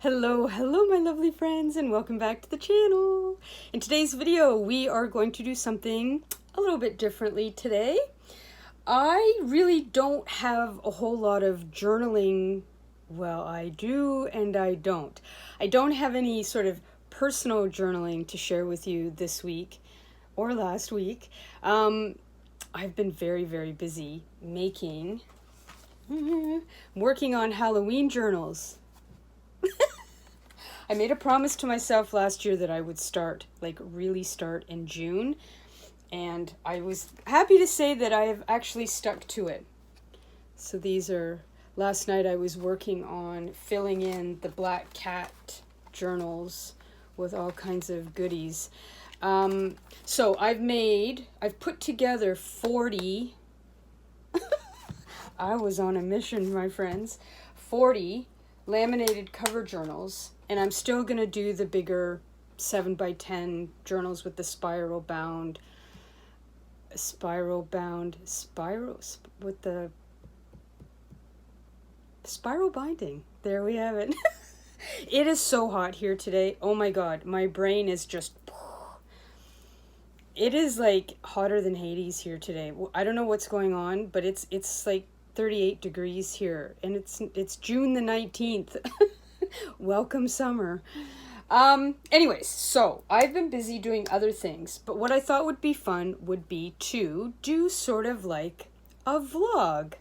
Hello my lovely friends, and welcome back to the channel. In today's video, we are going to do something a little bit differently today. I really don't have a whole lot of journaling. Well, I do and I don't. I don't have any sort of personal journaling to share with you this week or last week. I've been very busy working on Halloween journals. I made a promise to myself last year that I would really start in June, and I was happy to say that I have actually stuck to it. So last night I was working on filling in the black cat journals with all kinds of goodies. So I've put together 40, I was on a mission, my friends, 40 laminated cover journals, and I'm still going to do the bigger 7x10 journals with the spiral binding. There we have it. It is so hot here today. Oh my god, my brain is just... It is like hotter than Hades here today. I don't know what's going on, but it's like 38 degrees here, and it's June the 19th. Welcome summer. Anyways, so I've been busy doing other things, but what I thought would be fun would be to do sort of like a vlog.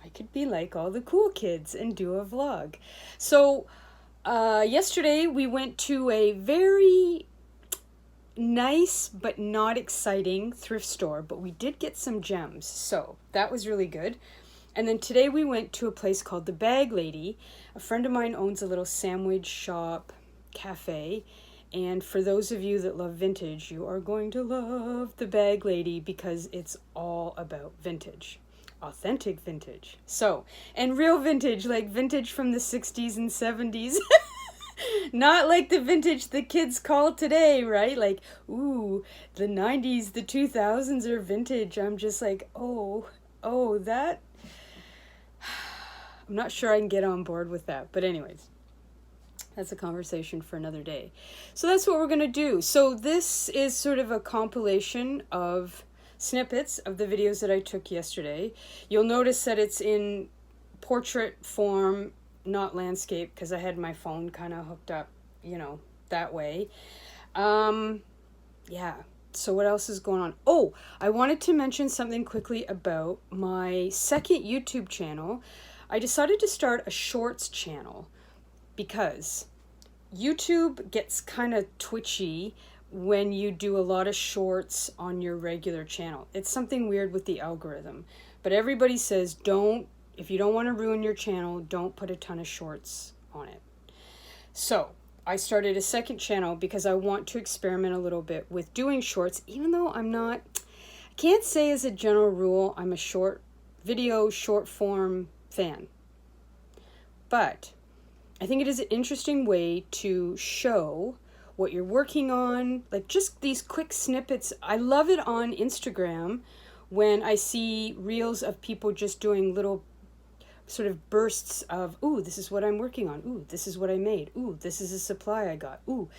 I could be like all the cool kids and do a vlog. So yesterday we went to a very nice but not exciting thrift store, but we did get some gems, so that was really good. And then today we went to a place called the Bag Lady. A friend of mine owns a little sandwich shop cafe, and for those of you that love vintage, you are going to love the Bag Lady because it's all about vintage, authentic vintage. So, and real vintage, like vintage from the 60s and 70s. Not like the vintage the kids call today, right? Like, ooh, the 90s, the 2000s are vintage. I'm just like, oh, that... I'm not sure I can get on board with that. But anyways, that's a conversation for another day. So that's what we're going to do. So this is sort of a compilation of snippets of the videos that I took yesterday. You'll notice that it's in portrait form, not landscape, because I had my phone kind of hooked up, that way. Yeah. So what else is going on? Oh, I wanted to mention something quickly about my second YouTube channel. I decided to start a shorts channel because YouTube gets kind of twitchy when you do a lot of shorts on your regular channel. It's something weird with the algorithm, but everybody says if you don't want to ruin your channel, don't put a ton of shorts on it. So I started a second channel because I want to experiment a little bit with doing shorts, even though I can't say as a general rule I'm a short form fan. But I think it is an interesting way to show what you're working on, like just these quick snippets. I love it on Instagram when I see reels of people just doing little sort of bursts of, ooh, this is what I'm working on. Ooh, this is what I made. Ooh, this is a supply I got. Ooh,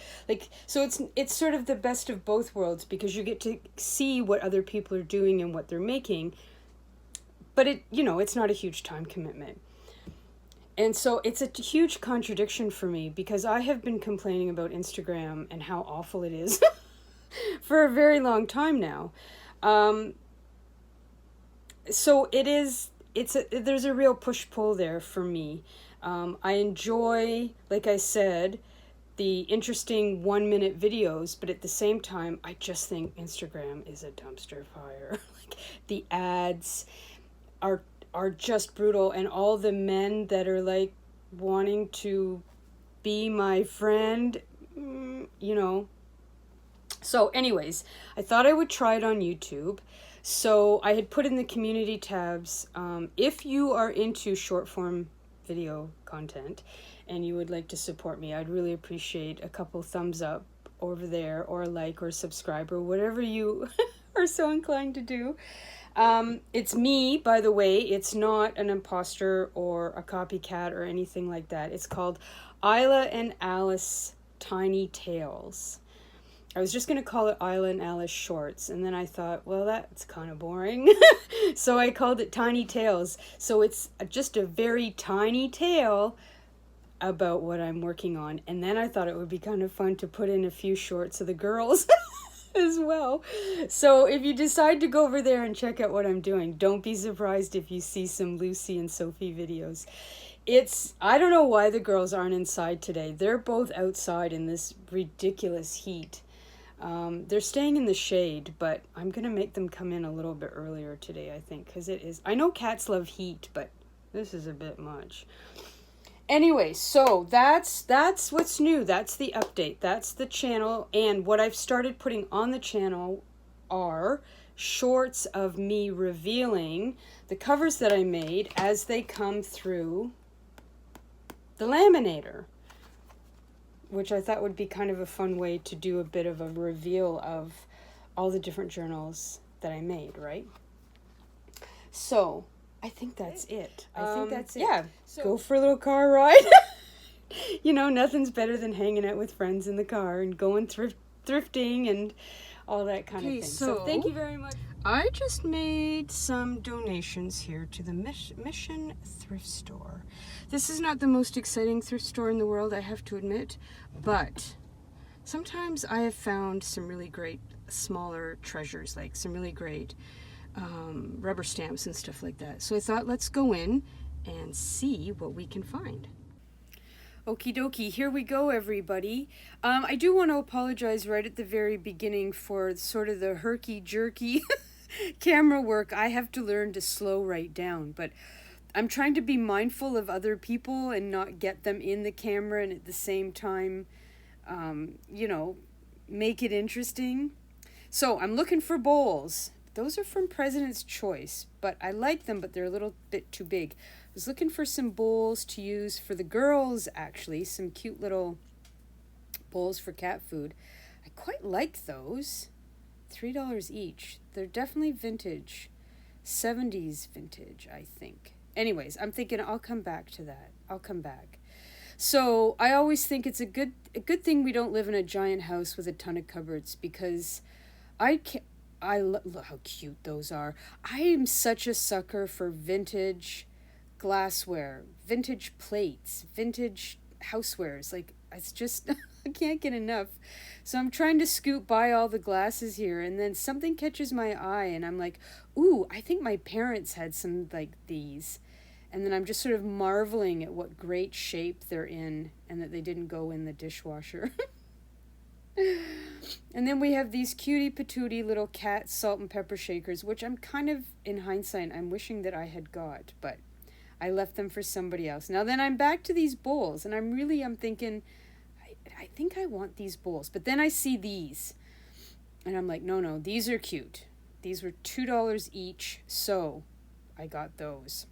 so it's sort of the best of both worlds because you get to see what other people are doing and what they're making, but it's not a huge time commitment. And so it's a huge contradiction for me because I have been complaining about Instagram and how awful it is for a very long time now. So there's a real push-pull there for me. I enjoy, like I said, the interesting 1-minute videos, but at the same time, I just think Instagram is a dumpster fire. Like, the ads are just brutal, and all the men that are like wanting to be my friend, So anyways, I thought I would try it on YouTube. So I had put in the community tabs, if you are into short form video content and you would like to support me, I'd really appreciate a couple thumbs up over there, or a like or subscribe or whatever you are so inclined to do. It's me, by the way. It's not an imposter or a copycat or anything like that. It's called Isla and Alice Tiny Tales. I was just going to call it Isla and Alice Shorts, and then I thought, well, that's kind of boring. So I called it Tiny Tales. So it's just a very tiny tale about what I'm working on. And then I thought it would be kind of fun to put in a few shorts of the girls as well. So if you decide to go over there and check out what I'm doing, don't be surprised if you see some Lucy and Sophie videos. I don't know why the girls aren't inside today. They're both outside in this ridiculous heat. They're staying in the shade, but I'm going to make them come in a little bit earlier today, I think, because I know cats love heat, but this is a bit much. Anyway, so that's what's new. That's the update. That's the channel. And what I've started putting on the channel are shorts of me revealing the covers that I made as they come through the laminator, which I thought would be kind of a fun way to do a bit of a reveal of all the different journals that I made, right? So I think that's it. Yeah, so, go for a little car ride. You know, nothing's better than hanging out with friends in the car and going thrifting and all that kind of thing. So thank you very much. I just made some donations here to the Mission Thrift Store. This is not the most exciting thrift store in the world, I have to admit, but sometimes I have found some really great smaller treasures, like some really great rubber stamps and stuff like that. So I thought, let's go in and see what we can find. Okie dokie, here we go, everybody. I do want to apologize right at the very beginning for sort of the herky-jerky camera work. I have to learn to slow right down, but I'm trying to be mindful of other people and not get them in the camera and at the same time, you know, make it interesting. So I'm looking for bowls. Those are from President's Choice, but I like them, but they're a little bit too big. I was looking for some bowls to use for the girls, actually, some cute little bowls for cat food. I quite like those. $3 each. They're definitely vintage. 70s vintage, I think. Anyways, I'm thinking I'll come back to that. I'll come back. So I always think it's a good thing we don't live in a giant house with a ton of cupboards, because look how cute those are. I am such a sucker for vintage glassware, vintage plates, vintage housewares. Like, it's just, I can't get enough. So I'm trying to scoot by all the glasses here, and then something catches my eye, and I'm like, ooh, I think my parents had some like these. And then I'm just sort of marveling at what great shape they're in, and that they didn't go in the dishwasher. And then we have these cutie patootie little cat salt and pepper shakers, which I'm kind of, in hindsight, I'm wishing that I had got, but I left them for somebody else. Now then I'm back to these bowls, and I'm thinking, I think I want these bowls. But then I see these, and I'm like, no, these are cute. These were $2 each, so I got those.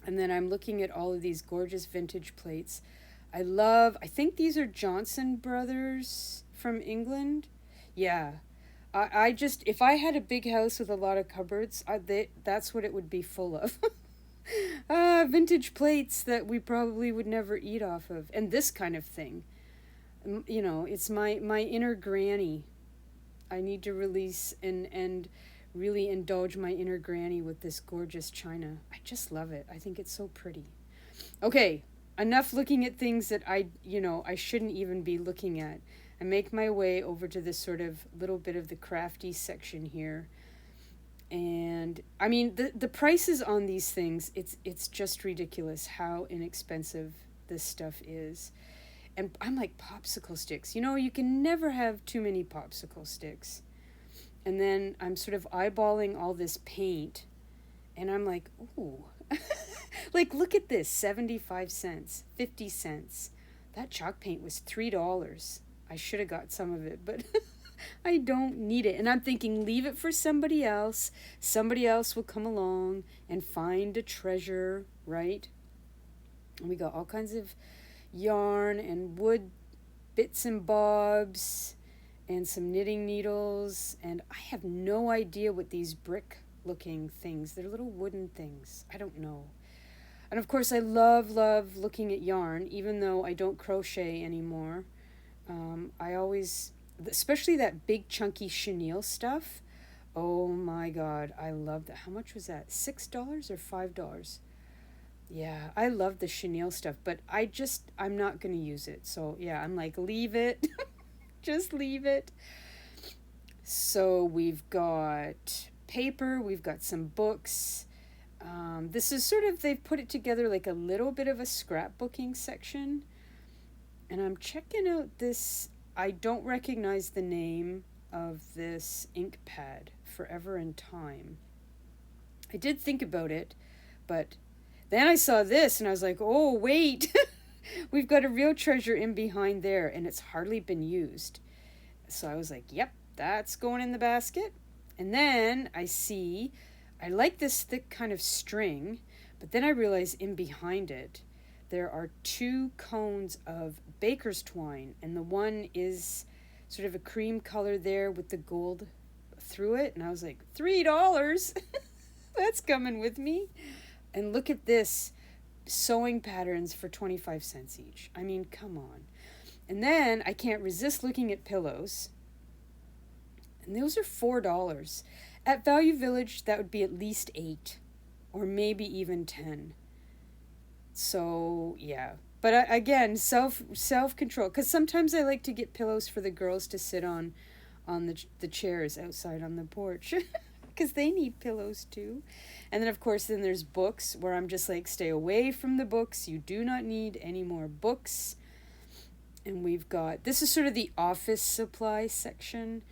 And then I'm looking at all of these gorgeous vintage plates. I think these are Johnson Brothers from England. Yeah. I just, if I had a big house with a lot of cupboards, that's what it would be full of. Vintage plates that we probably would never eat off of. And this kind of thing. You know, it's my inner granny. I need to release and really indulge my inner granny with this gorgeous china. I just love it. I think it's so pretty. Okay, enough looking at things that I shouldn't even be looking at. I make my way over to this sort of little bit of the crafty section here. And I mean, the prices on these things, it's just ridiculous how inexpensive this stuff is. And I'm like, popsicle sticks. You know, you can never have too many popsicle sticks. And then I'm sort of eyeballing all this paint, and I'm like, ooh. Like, look at this, 75 cents, 50 cents. That chalk paint was $3. I should have got some of it, but I don't need it. And I'm thinking, leave it for somebody else. Somebody else will come along and find a treasure, right? And we got all kinds of yarn and wood bits and bobs and some knitting needles. And I have no idea what these brick looking things. They're little wooden things. I don't know. And of course, I love looking at yarn, even though I don't crochet anymore. I always, especially that big chunky chenille stuff. Oh my God, I love that. How much was that? $6 or $5? Yeah, I love the chenille stuff, but I'm not going to use it. So yeah, I'm like, leave it. Just leave it. So we've got paper, we've got some books. This is sort of, they've put it together like a little bit of a scrapbooking section. And I'm checking out this, I don't recognize the name of this ink pad, Forever in Time. I did think about it, but then I saw this and I was like, oh, wait, we've got a real treasure in behind there and it's hardly been used. So I was like, yep, that's going in the basket. And then I like this thick kind of string, but then I realize in behind it, there are 2 cones of baker's twine, and the one is sort of a cream color there with the gold through it. And I was like, $3? That's coming with me. And look at this, sewing patterns for 25 cents each. I mean, come on. And then I can't resist looking at pillows. And those are $4. At Value Village, that would be at least 8 or maybe even 10. So, yeah. But again, self-control. Because sometimes I like to get pillows for the girls to sit on the chairs outside on the porch. Because they need pillows too. And then, of course, then there's books where I'm just like, stay away from the books. You do not need any more books. And we've got, this is sort of the office supply section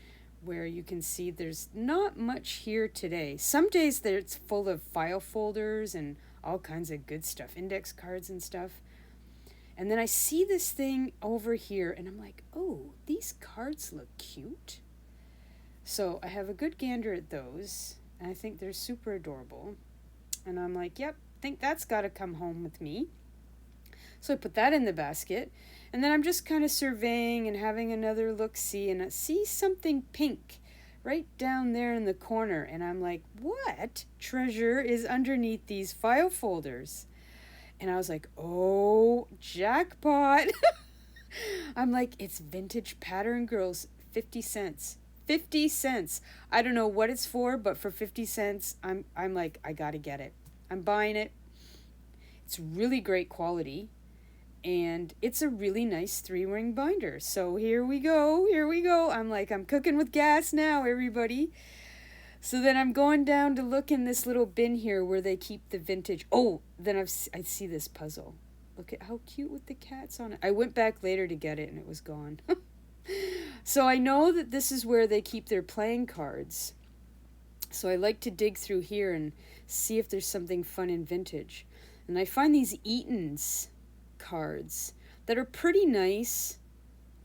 where you can see there's not much here today. Some days it's full of file folders and all kinds of good stuff, index cards and stuff. And then I see this thing over here and I'm like, oh, these cards look cute. So I have a good gander at those and I think they're super adorable. And I'm like, yep, think that's got to come home with me. So I put that in the basket. And then I'm just kind of surveying and having another look-see, and I see something pink right down there in the corner. And I'm like, what treasure is underneath these file folders? And I was like, oh, jackpot. I'm like, it's Vintage Pattern Girls, 50 cents. 50 cents. I don't know what it's for, but for 50 cents, I'm like, I gotta get it. I'm buying it. It's really great quality. And it's a really nice 3-ring binder. So here we go. I'm like, I'm cooking with gas now, everybody. So then I'm going down to look in this little bin here where they keep the vintage. Oh, then I see this puzzle. Look at how cute with the cats on it. I went back later to get it and it was gone. So I know that this is where they keep their playing cards. So I like to dig through here and see if there's something fun in vintage. And I find these Eaton's cards that are pretty nice.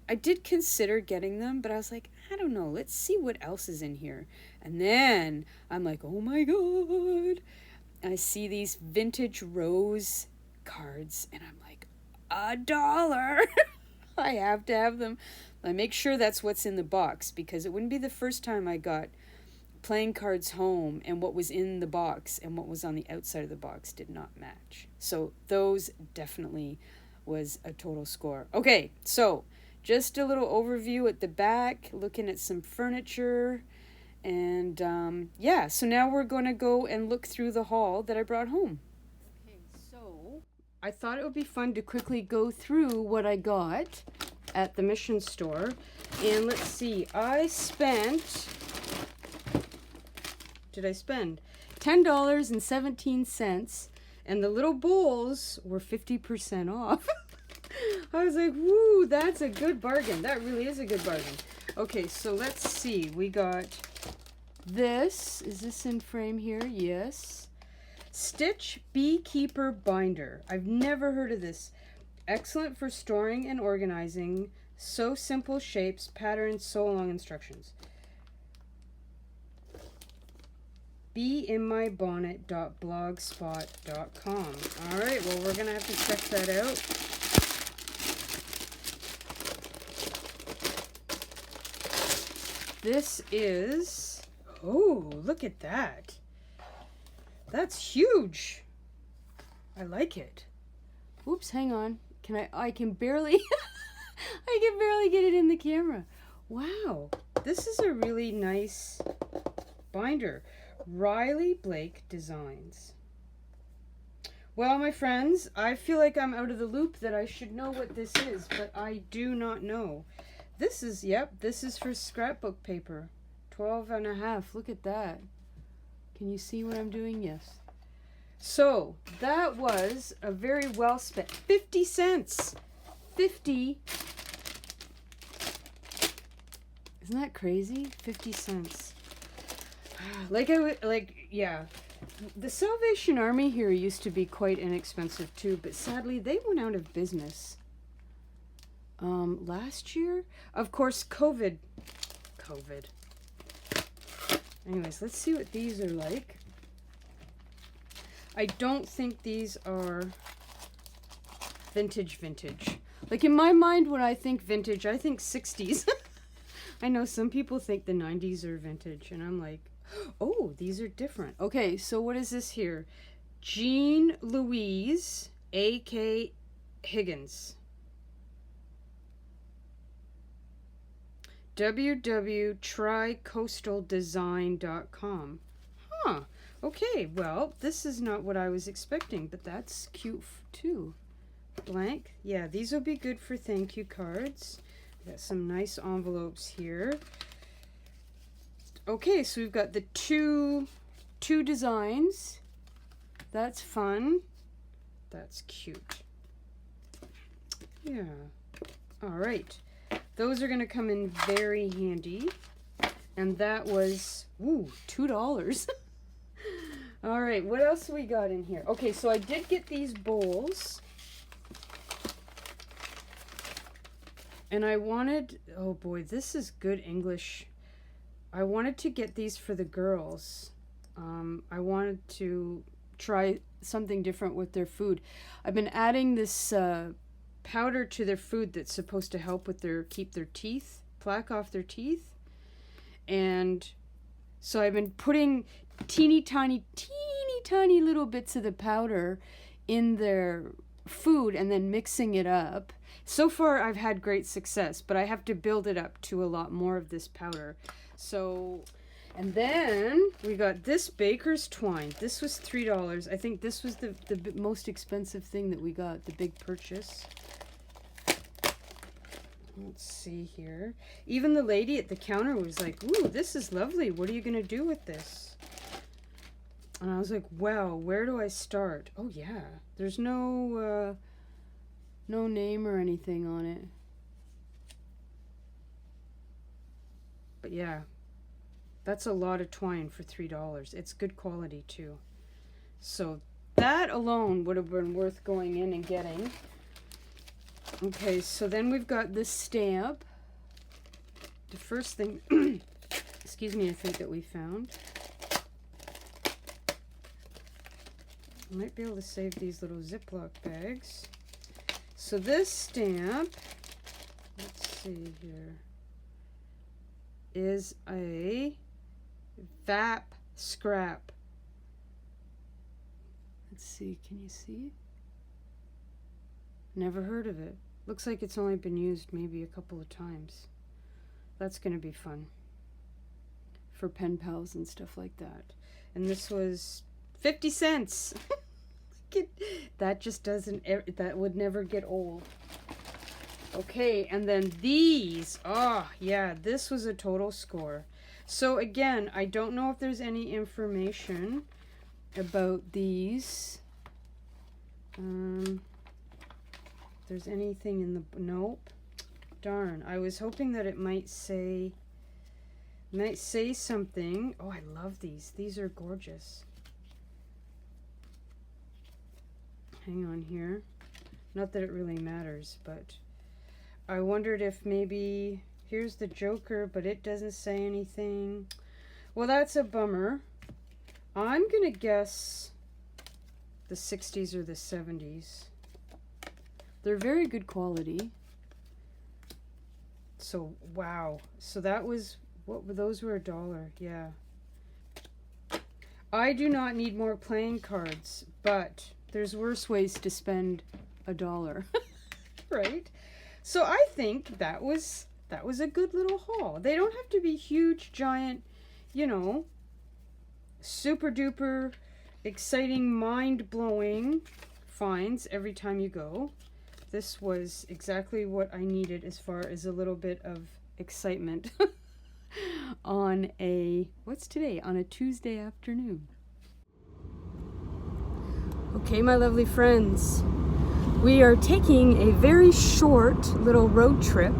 I did consider getting them, but I was like, I don't know, let's see what else is in here. And then I'm like, oh my God, I see these vintage rose cards and I'm like, $1. I have to have them. I make sure that's what's in the box because it wouldn't be the first time I got playing cards home and what was in the box and what was on the outside of the box did not match. So those definitely was a total score. Okay, so just a little overview at the back, looking at some furniture. And yeah, so now we're going to go and look through the haul that I brought home. Okay, so I thought it would be fun to quickly go through what I got at the Mission Store. And let's see, did I spend $10.17, and the little bowls were 50% off. I was like, woo, that's a good bargain. That really is a good bargain. Okay, so let's see. We got this. Is this in frame here? Yes. Stitch Beekeeper Binder. I've never heard of this. Excellent for storing and organizing. So simple shapes, patterns, so long instructions. beinmybonnet.blogspot.com. All right, well, we're going to have to check that out. This is, oh, look at that. That's huge. I like it. Oops, hang on. I can barely I can barely get it in the camera. Wow. This is a really nice binder. Riley Blake Designs. Well, my friends, I feel like I'm out of the loop that I should know what this is, but I do not know. This is, yep, this is for scrapbook paper. 12.5. Look at that. Can you see what I'm doing? Yes. So, that was a very well spent 50 cents. 50. Isn't that crazy? 50 cents. Yeah. The Salvation Army here used to be quite inexpensive too, but sadly they went out of business. Last year? Of course, COVID. Anyways, let's see what these are like. I don't think these are vintage. Like in my mind, when I think vintage, I think 60s. I know some people think the 90s are vintage, and I'm like, oh, these are different. Okay, so what is this here? Jean Louise A.K. Higgins. www.tricoastaldesign.com. Huh. Okay, well, this is not what I was expecting, but that's cute too. Blank. Yeah, these will be good for thank you cards. Got some nice envelopes here. Okay, so we've got the two designs. That's fun. That's cute. Yeah. All right. Those are going to come in very handy. And that was, ooh, $2. All right, what else we got in here? Okay, so I did get these bowls. And I wanted, oh boy, this is good English. I wanted to get these for the girls. I wanted to try something different with their food. I've been adding this powder to their food that's supposed to help with keep their teeth, plaque off their teeth. And so I've been putting teeny tiny little bits of the powder in their food and then mixing it up. So far I've had great success, but I have to build it up to a lot more of this powder. So, and then we got this baker's twine. This was $3. I think this was the most expensive thing that we got, the big purchase. Let's see here. Even the lady at the counter was like, ooh, this is lovely. What are you going to do with this? And I was like, well, where do I start? Oh, yeah. There's no name or anything on it. But yeah, that's a lot of twine for $3. It's good quality too. So that alone would have been worth going in and getting. Okay, so then we've got this stamp. The first thing, excuse me, I think that we found. I might be able to save these little Ziploc bags. So this stamp, let's see here, is a VAP scrap. Let's see, can you see? Never heard of it. Looks like it's only been used maybe a couple of times. That's going to be fun for pen pals and stuff like that. And this was 50 cents. That just doesn't, that would never get old. Okay, and then these, oh yeah, this was a total score. So again, I don't know if there's any information about these. There's anything in the, nope. Darn, I was hoping that it might say something. Oh, I love these. These are gorgeous. Hang on here. Not that it really matters, but I wondered if maybe, here's the Joker, but it doesn't say anything. Well, that's a bummer. I'm going to guess the 60s or the 70s. They're very good quality. So, wow. So that was, those were $1, yeah. I do not need more playing cards, but there's worse ways to spend $1, right? So I think that was a good little haul. They don't have to be huge, giant, you know, super duper exciting, mind-blowing finds every time you go. This was exactly what I needed as far as a little bit of excitement on what's today? On a Tuesday afternoon. Okay, my lovely friends, we are taking a very short little road trip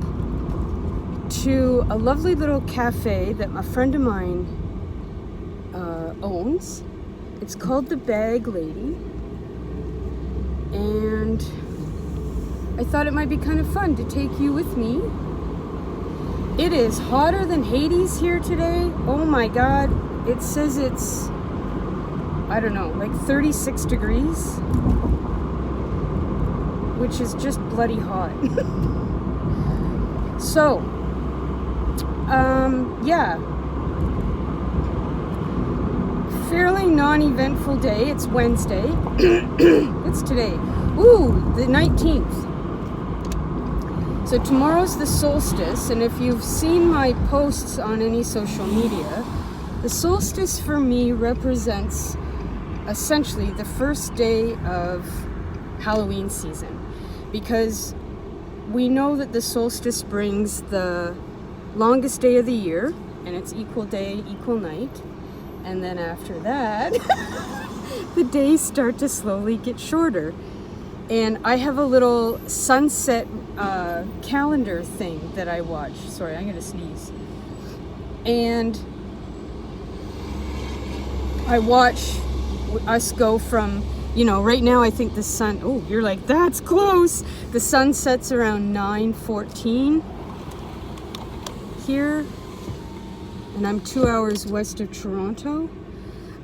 to a lovely little cafe that a friend of mine owns. It's called the Bag Lady, and I thought it might be kind of fun to take you with me. It is hotter than Hades here today. Oh my God. It says it's, I don't know, like 36 degrees, which is just bloody hot. So, yeah. Fairly non-eventful day. It's Wednesday. It's today. Ooh, the 19th. So tomorrow's the solstice, and if you've seen my posts on any social media, the solstice for me represents essentially the first day of Halloween season, because we know that the solstice brings the longest day of the year, and it's equal day, equal night, and then after that, the days start to slowly get shorter. And I have a little sunset calendar thing that I watch. Sorry, I'm gonna sneeze. And I watch us go from, you know, right now I think the sun, oh, you're like, that's close. The sun sets around 9:14 here, and I'm 2 hours west of Toronto.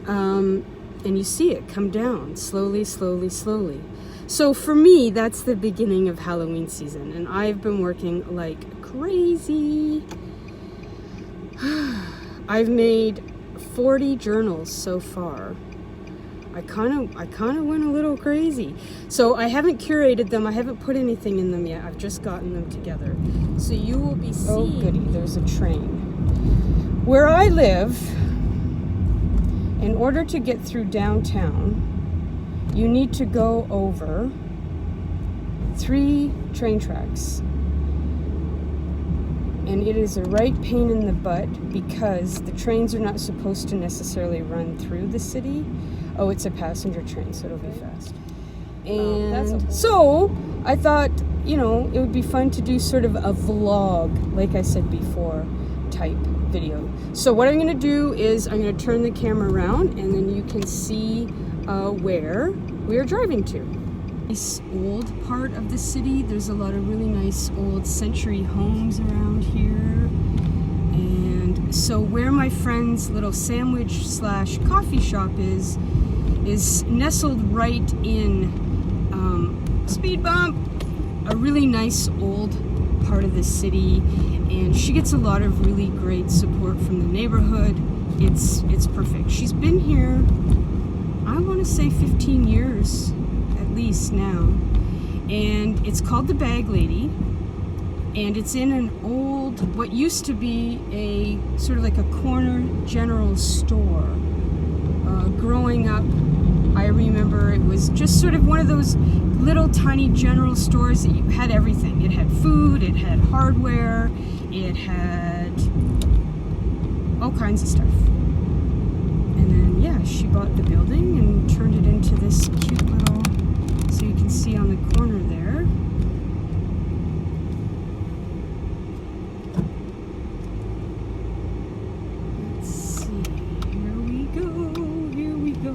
And you see it come down slowly, slowly, slowly. So for me, that's the beginning of Halloween season, and I've been working like crazy. I've made 40 journals so far. I kind of went a little crazy. So I haven't curated them. I haven't put anything in them yet. I've just gotten them together. So you will be seeing. Oh goody, there's a train. Where I live, in order to get through downtown, you need to go over 3 train tracks. And it is a right pain in the butt because the trains are not supposed to necessarily run through the city. Oh, it's a passenger train, so it'll be fast. And so I thought, you know, it would be fun to do sort of a vlog, like I said before, type video. So what I'm going to do is I'm going to turn the camera around, and then you can see where we are driving to. This old part of the city, there's a lot of really nice old century homes around here. And so where my friend's little sandwich slash coffee shop is nestled right in, speed bump, a really nice old part of the city. And she gets a lot of really great support from the neighborhood. It's perfect. She's been here, I want to say 15 years at least now, and it's called the Bag Lady, and it's in an old, what used to be a sort of like a corner general store. Growing up, I remember it was just sort of one of those little tiny general stores that you had everything. It had food, it had hardware, it had all kinds of stuff. And then, yeah, she bought the building and turned it into this cute little, so you can see on the corner there. Let's see, here we go, here we go.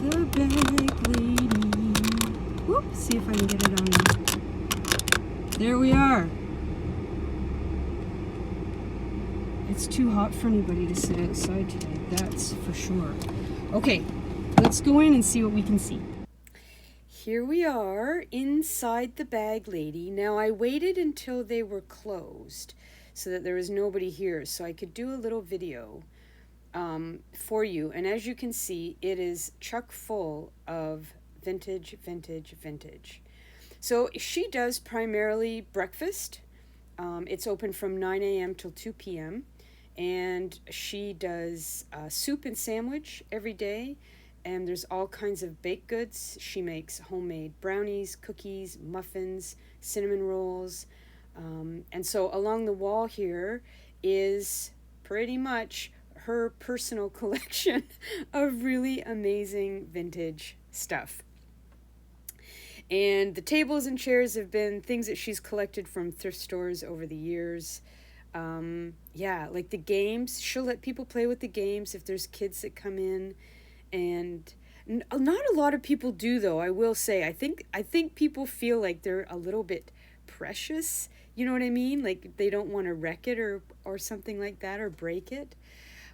The Bag Lady. Whoop, see if I can get it on. There we are. It's too hot for anybody to sit outside today, that's for sure. Okay, let's go in and see what we can see. Here we are inside the Bag Lady. Now I waited until they were closed so that there was nobody here, so I could do a little video for you. And as you can see, it is chock full of vintage, vintage, vintage. So she does primarily breakfast. It's open from 9 a.m. till 2 p.m. And she does soup and sandwich every day. And there's all kinds of baked goods. She makes homemade brownies, cookies, muffins, cinnamon rolls. And so along the wall here is pretty much her personal collection of really amazing vintage stuff. And the tables and chairs have been things that she's collected from thrift stores over the years. Yeah, like the games, she'll let people play with the games if there's kids that come in. And not a lot of people do, though, I will say. I think people feel like they're a little bit precious. You know what I mean? Like they don't want to wreck it or something like that, or break it.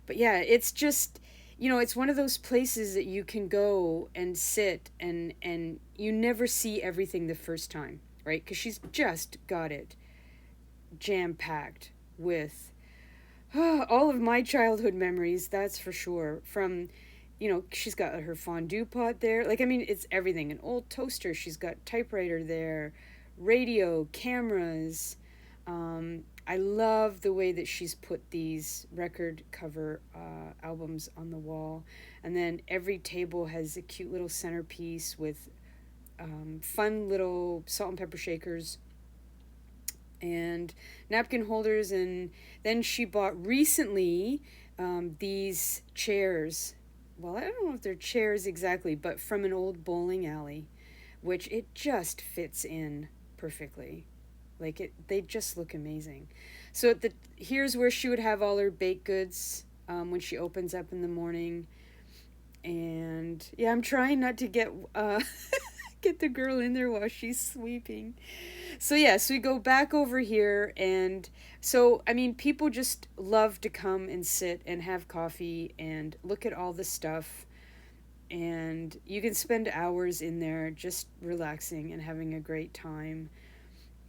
But yeah, it's just, it's one of those places that you can go and sit and you never see everything the first time, right? Because she's just got it jam-packed with all of my childhood memories, that's for sure. From, she's got her fondue pot there. Like, I mean, it's everything. An old toaster. She's got typewriter there, radio, cameras. I love the way that she's put these record cover albums on the wall. And then every table has a cute little centerpiece with fun little salt and pepper shakers and napkin holders. And then she bought recently these chairs. Well, I don't know if they're chairs exactly, but from an old bowling alley, which it just fits in perfectly. Like they just look amazing. So here's where she would have all her baked goods when she opens up in the morning. And yeah, I'm trying not to get get the girl in there while she's sweeping. So yeah, so we go back over here, and so I mean, people just love to come and sit and have coffee and look at all the stuff. And you can spend hours in there just relaxing and having a great time.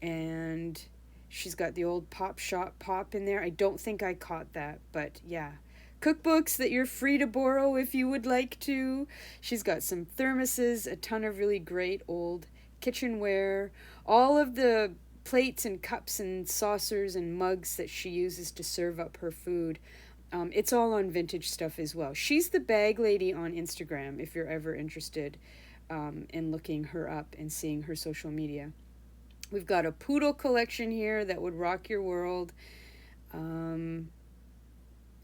And she's got the old Pop Shop pop in there. I don't think I caught that, but yeah. Cookbooks that you're free to borrow if you would like to. She's got some thermoses, a ton of really great old kitchenware, all of the plates and cups and saucers and mugs that she uses to serve up her food. It's all on vintage stuff as well. She's the bag lady on Instagram if you're ever interested in looking her up and seeing her social media. We've got a poodle collection here that would rock your world.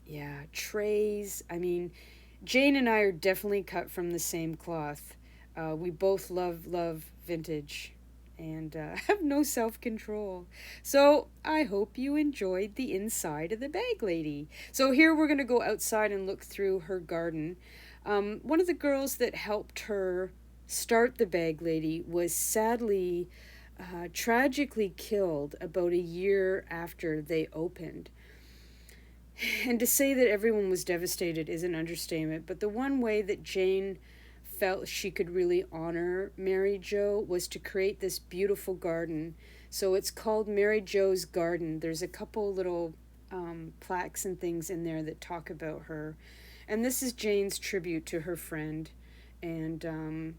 Yeah, trays. I mean, Jane and I are definitely cut from the same cloth. We both love vintage and have no self-control. So I hope you enjoyed the inside of the bag lady. So here we're going to go outside and look through her garden. One of the girls that helped her start the bag lady was sadly tragically killed about a year after they opened. And to say that everyone was devastated is an understatement, but the one way that Jane felt she could really honor Mary Jo was to create this beautiful garden. So it's called Mary Jo's Garden. There's a couple little plaques and things in there that talk about her. And this is Jane's tribute to her friend. And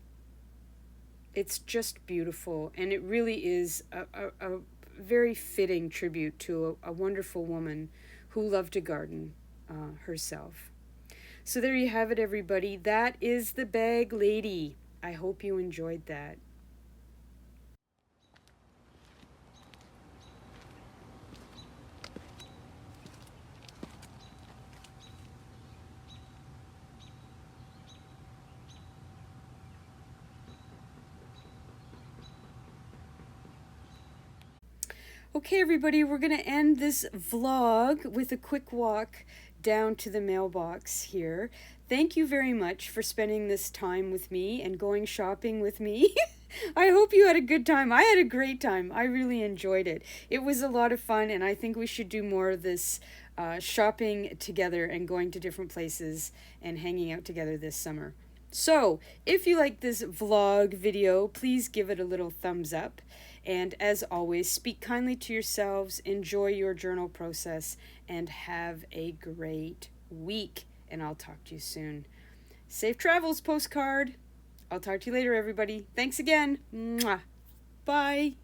it's just beautiful. And it really is a very fitting tribute to a wonderful woman who loved to garden herself. So there you have it, everybody. That is the bag lady. I hope you enjoyed that. Okay, everybody, we're going to end this vlog with a quick walk down to the mailbox here. Thank you very much for spending this time with me and going shopping with me. I hope you had a good time. I had a great time. I really enjoyed it. It was a lot of fun, and I think we should do more of this shopping together and going to different places and hanging out together this summer. So, if you like this vlog video, please give it a little thumbs up. And as always, speak kindly to yourselves, enjoy your journal process, and have a great week. And I'll talk to you soon. Safe travels, postcard. I'll talk to you later, everybody. Thanks again. Mwah. Bye.